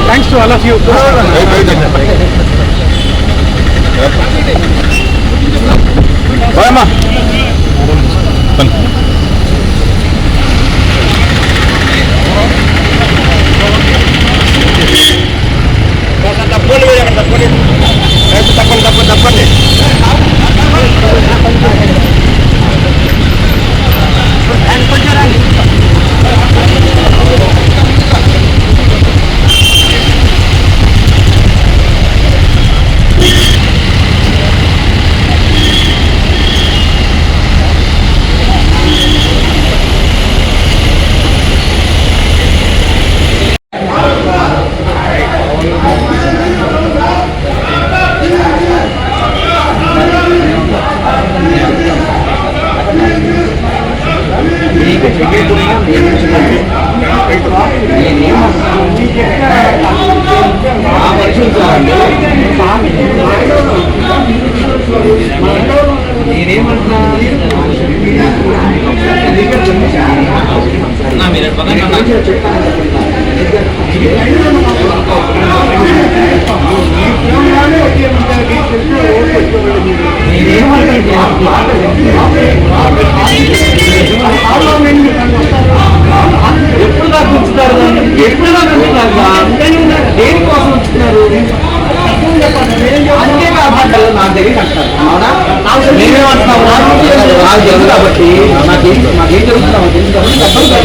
Thanks to all of you. Bye, Ma. కాబట్టి మాకేం జరుగుతున్నాం కావాలని చేస్తున్నారు.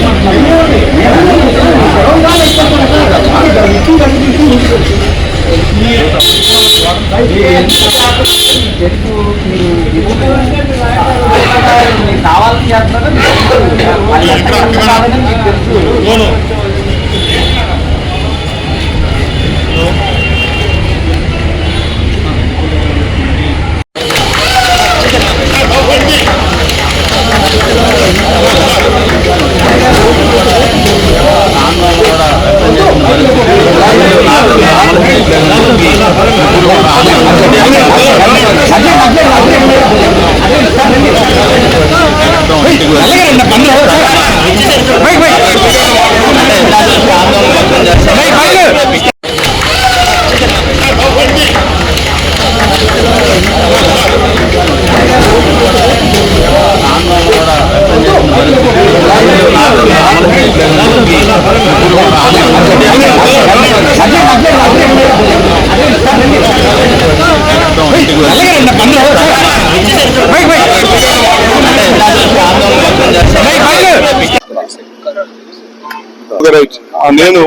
నేను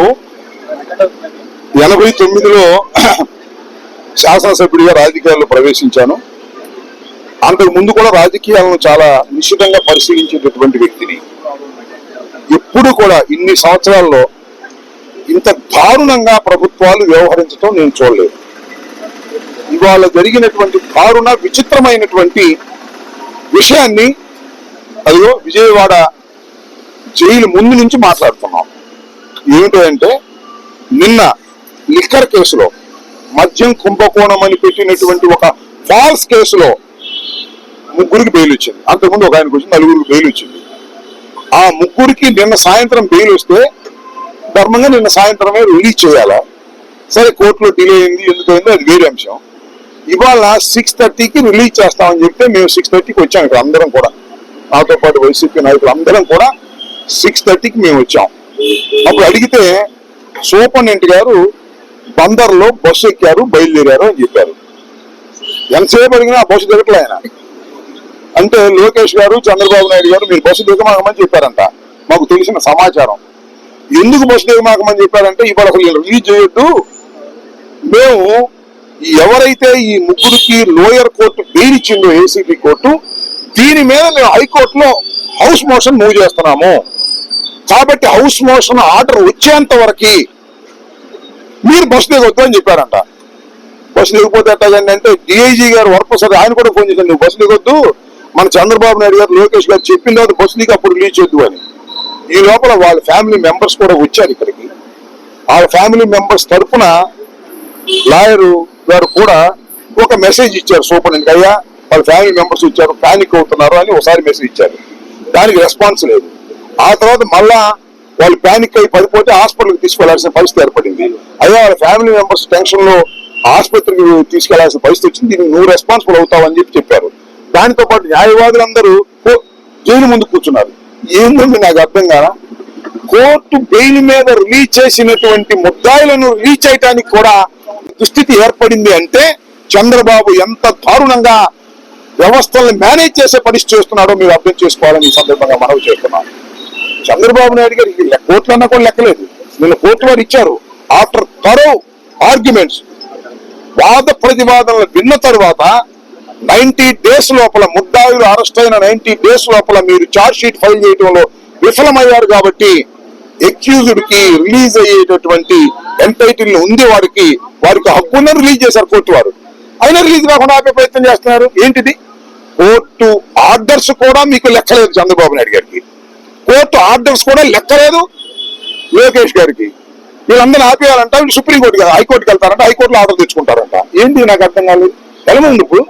89లో శాసనసభ్యుడిగా రాజకీయాల్లో ప్రవేశించాను. అంతకు ముందు కూడా రాజకీయాలను చాలా నిశ్చితంగా పరిశీలించేటటువంటి వ్యక్తిని. ఎప్పుడు కూడా ఇన్ని సంవత్సరాల్లో ఇంత దారుణంగా ప్రభుత్వాలు వ్యవహరించడం నేను చూడలేదు. ఇవాళ జరిగినటువంటి దారుణ విచిత్రమైనటువంటి విషయాన్ని అదిగో విజయవాడ జైలు ముందు నుంచి మాట్లాడుతున్నాం. ఏమిటంటే నిన్న లిక్కర్ కేసులో మద్యం కుంభకోణం అని పెట్టినటువంటి ఒక ఫాల్స్ కేసులో 3 బెయిల్ వచ్చింది. అంతకుముందు ఒక ఆయనకు వచ్చి 4 బెయిల్ వచ్చింది. ఆ 3 నిన్న సాయంత్రం బెయిల్ వస్తే ధర్మంగా నిన్న సాయంత్రమే రిలీజ్ చేయాలా. సరే కోర్టులో డిలే అయింది, ఎందుకైందో అది వేరే అంశం. ఇవాళ 6:30కి రిలీజ్ చేస్తామని చెప్తే మేము 6:30కి వచ్చాం. ఇక్కడ అందరం కూడా నాతో పాటు వైసీపీ నాయకులు అందరం కూడా 6:30కి మేము వచ్చాం. అప్పుడు అడిగితే సూపరింటెండెంట్ గారు బందర్లో బస్సు ఎక్కారు, బయలుదేరారు అని చెప్పారు. ఎంతసేపు అడిగినా ఆ బస్సు దిగట్లే ఆయన. అంటే లోకేష్ గారు చంద్రబాబు నాయుడు గారు మీరు బస్సు దిగమాకమని చెప్పారంట. మాకు తెలిసిన సమాచారం. ఎందుకు బస్సు దిగమాకమని చెప్పారంటే ఇవాళ అసలు రిలీజ్ చేయొద్దు, మేము ఎవరైతే ఈ 3కి లోయర్ కోర్టు బెయిల్ ఇచ్చిందో ఏసీబీ కోర్టు, దీని మీద మేము హైకోర్టులో హౌస్ మోషన్ మూవ్ చేస్తున్నాము. కాబట్టి హౌస్ మోషన్ ఆర్డర్ వచ్చేంత వరకు మీరు బస్సు దిగొద్దు అని చెప్పారంట. బస్సు దిగిపోతే ఎట్టాగండి అంటే డిఐజీ గారు వరప్రసాద్ ఆయన కూడా ఫోన్ చేశారు, నువ్వు బస్సు దిగొద్దు, మన చంద్రబాబు నాయుడు గారు లోకేష్ గారు చెప్పిన తర్వాత బస్సు దిగి అప్పుడు రిలీజ్ చేయొద్దు అని. ఈ లోపల వాళ్ళ ఫ్యామిలీ మెంబర్స్ కూడా వచ్చారు ఇక్కడికి. వాళ్ళ ఫ్యామిలీ మెంబర్స్ తరఫున లాయరు గారు కూడా ఒక మెసేజ్ ఇచ్చారు సూపరింటెండెంట్ అయ్యా వాళ్ళ ఫ్యామిలీ మెంబర్స్ వచ్చారు, ప్యానిక్ అవుతున్నారు అని ఒకసారి మెసేజ్ ఇచ్చారు. దానికి రెస్పాన్స్ లేదు. ఆ తర్వాత మళ్ళా వాళ్ళు ప్యానిక్ అయి పడిపోతే హాస్పిటల్కి తీసుకెళ్లాల్సిన పరిస్థితి ఏర్పడింది. అదే వాళ్ళ ఫ్యామిలీ మెంబర్స్ టెన్షన్ లో ఆసుపత్రికి తీసుకెళ్లాల్సిన పరిస్థితి వచ్చింది. దీనికి నువ్వు రెస్పాన్సిబుల్ అవుతావు అని చెప్పారు. దానితో పాటు న్యాయవాదులందరూ జైలు ముందు కూర్చున్నారు. ఏంటంటే నాకు అర్థం కాదా, కోర్టు బెయిల్ మీద రిలీజ్ చేసినటువంటి ముద్దాయిలను రిలీజ్ చేయడానికి కూడా దుస్థితి ఏర్పడింది అంటే చంద్రబాబు ఎంత దారుణంగా వ్యవస్థలను మేనేజ్ చేసే పరిస్థితి చేస్తున్నాడో మీరు అర్థం చేసుకోవాలని ఈ సందర్భంగా మనవి చేస్తున్నాను. చంద్రబాబు నాయుడు గారికి కోర్టులన్నా కూడా లెక్కలేదు. నిన్న కోర్టు వారు ఇచ్చారు. ఆఫ్టర్ థరో ఆర్గ్యుమెంట్స్, వాద ప్రతివాదనలు విన్న తర్వాత 90 days లోపల ముద్దాయిలు అరెస్ట్ అయిన 90 days లోపల మీరు ఛార్జ్ షీట్ ఫైల్ చేయడంలో విఫలమయ్యారు కాబట్టి అక్యూజ్డ్ కి రిలీజ్ అయ్యేటటువంటి ఎంటైటిల్ ఉంది. వారికి హక్కును రిలీజ్ చేశారు కోర్టు వారు. అయినా రిలీజ్ కాకుండా ఆపే ప్రయత్నం చేస్తున్నారు. ఏంటిది? కోర్టు ఆర్డర్స్ కూడా మీకు లెక్కలేదు చంద్రబాబు నాయుడు గారికి. కోర్టు ఆర్డర్స్ కూడా లెక్కలేదు లోకేష్ గారికి. వీళ్ళందరూ ఆపేయాలంట. వీళ్ళు సుప్రీంకోర్టు కదా, హైకోర్టుకి వెళ్తారంట, హైకోర్టులో ఆర్డర్ తెచ్చుకుంటారంట. ఏంటి నాకు అర్థం కాలేదు. వెళ్ళమంది ఇప్పుడు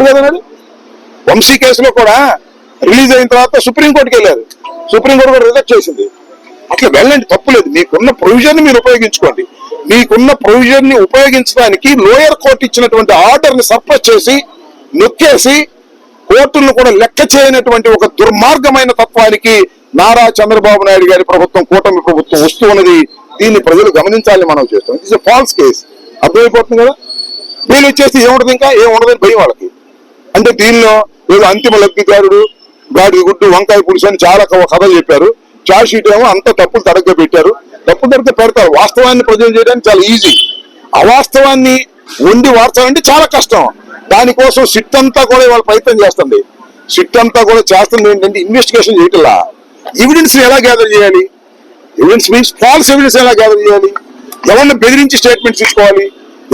కదా. వంశీ కేసులో కూడా రిలీజ్ అయిన తర్వాత సుప్రీంకోర్టుకి వెళ్ళారు. సుప్రీంకోర్టు కూడా రిజెక్ట్ చేసింది. అట్లా వెళ్ళండి, తప్పులేదు. మీకున్న ప్రొవిజన్ మీరు ఉపయోగించుకోండి. మీకున్న ప్రొవిజన్ ని ఉపయోగించడానికి లోయర్ కోర్టు ఇచ్చినటువంటి ఆర్డర్ ని సప్రెస్ చేసి నొక్కేసి కోర్టులను కూడా లెక్క చేయనటువంటి ఒక దుర్మార్గమైన తత్వానికి నారా చంద్రబాబు నాయుడు గారి ప్రభుత్వం, కూటమి ప్రభుత్వం వస్తూ ఉన్నది. దీన్ని ప్రజలు గమనించాలని మనం చేస్తాం. It's a false case. అర్థమైపోతుంది కదా. వీళ్ళు వచ్చేసి ఏముండదు, ఇంకా ఏముండదని భయం వాళ్ళకి. అంటే దీనిలో ఏదో అంతిమ లబ్ధిదారుడు, గాడి గుడ్డు, వంకాయ పులుసు అని చాలా కథలు చెప్పారు. ఛార్జ్ షీట్ ఏమో అంత తప్పులు తడగ్గా పెట్టారు. తప్పులు తడగ్గా పెడతారు. వాస్తవాన్ని ప్రజలు చేయడానికి చాలా ఈజీ. అవాస్తవాన్ని వండి వార్చాలంటే చాలా కష్టం. దానికోసం సిట్ అంతా కూడా ఇవాళ ప్రయత్నం చేస్తుంది. సిట్ అంతా కూడా చేస్తుంది ఏంటంటే ఇన్వెస్టిగేషన్ చేయటంలా ఎవిడెన్స్ ఎలా గ్యాదర్ చేయాలి, ఎవిడెన్స్ మీన్స్ ఫాల్స్ ఎవిడెన్స్ ఎలా గ్యాదర్ చేయాలి, ఎవరిని బెదిరించి స్టేట్మెంట్స్ ఇచ్చుకోవాలి,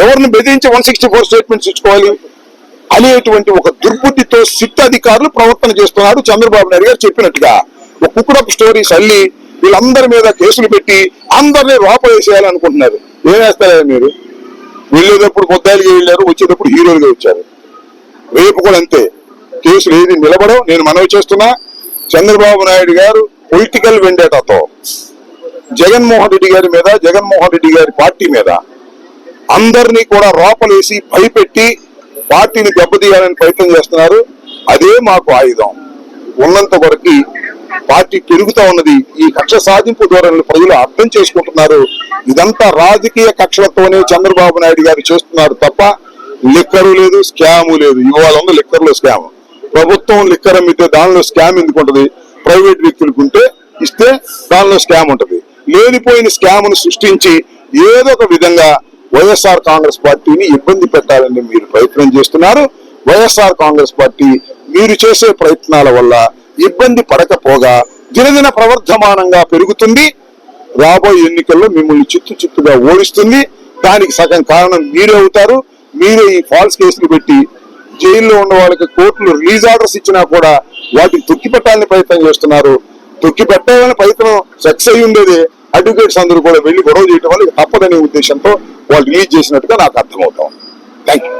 ఎవరిని బెదిరించి 164 స్టేట్మెంట్స్ ఇచ్చుకోవాలి అనేటువంటి ఒక దుర్బుద్ధితో సిట్ అధికారులు ప్రవర్తన చేస్తున్నారు. చంద్రబాబు నాయుడు గారు చెప్పినట్టుగా ఒక కుక్కుడప్ స్టోరీస్ అల్లి వీళ్ళందరి మీద కేసులు పెట్టి అందరినీ వేసేయాలనుకుంటున్నారు. ఏం వేస్తారా మీరు? వెళ్ళేటప్పుడు ముద్దాయిలుగా వెళ్ళారు, వచ్చేటప్పుడు హీరోలుగా వచ్చారు. రేపు కూడా అంతే. కేసులు ఏది నిలబడవు. నేను మనవి చేస్తున్నా, చంద్రబాబు నాయుడు గారు పొలిటికల్ వెండేటాతో జగన్మోహన్ రెడ్డి గారి మీద, జగన్మోహన్ రెడ్డి గారి పార్టీ మీద అందరినీ కూడా రోపలేసి భయపెట్టి పార్టీని దెబ్బతీయాలని ప్రయత్నం చేస్తున్నారు. అదే మాకు ఆయుధం. ఉన్నంత వరకు పార్టీ పెరుగుతా ఉన్నది. ఈ కక్ష సాధింపు ధోరణిని ప్రజలు అర్థం చేసుకుంటున్నారు. ఇదంతా రాజకీయ కక్షలతోనే చంద్రబాబు నాయుడు గారు చేస్తున్నారు తప్ప లిక్కరు లేదు, స్కాము లేదు. ఇవాళ ఉంది లిక్కర్లో స్కామ్. ప్రభుత్వం లిక్కర్ అమ్మితే దానిలో స్కామ్ ఎందుకు ఉంటది? ప్రైవేట్ వ్యక్తులకు ఉంటే ఇస్తే దానిలో స్కామ్ ఉంటది. లేనిపోయిన స్కామ్ను సృష్టించి ఏదో ఒక విధంగా వైఎస్ఆర్ కాంగ్రెస్ పార్టీని ఇబ్బంది పెట్టాలని మీరు ప్రయత్నం చేస్తున్నారు. వైఎస్ఆర్ కాంగ్రెస్ పార్టీ మీరు చేసే ప్రయత్నాల వల్ల ఇబ్బంది పడకపోగా దినదిన ప్రవర్ధమానంగా పెరుగుతుంది. రాబోయే ఎన్నికల్లో మిమ్మల్ని చిత్తుగా ఓడిస్తుంది. దానికి సగం కారణం మీరే అవుతారు. మీరే ఈ ఫాల్స్ కేసులు పెట్టి జైల్లో ఉన్న వాళ్ళకి కోర్టులు రిలీజ్ ఆర్డర్స్ ఇచ్చినా కూడా వాటిని తొక్కిపెట్టాలని ప్రయత్నం చేస్తున్నారు. తొక్కిపెట్టాలని ప్రయత్నం సక్సెస్ అయ్యి ఉండేది. అడ్వకేట్స్ అందరూ కూడా వెళ్లి గొడవ చేయడం వల్ల తప్పదనే ఉద్దేశంతో వాళ్ళు రిలీజ్ చేసినట్టుగా నాకు అర్థమవుతాం. Thank you.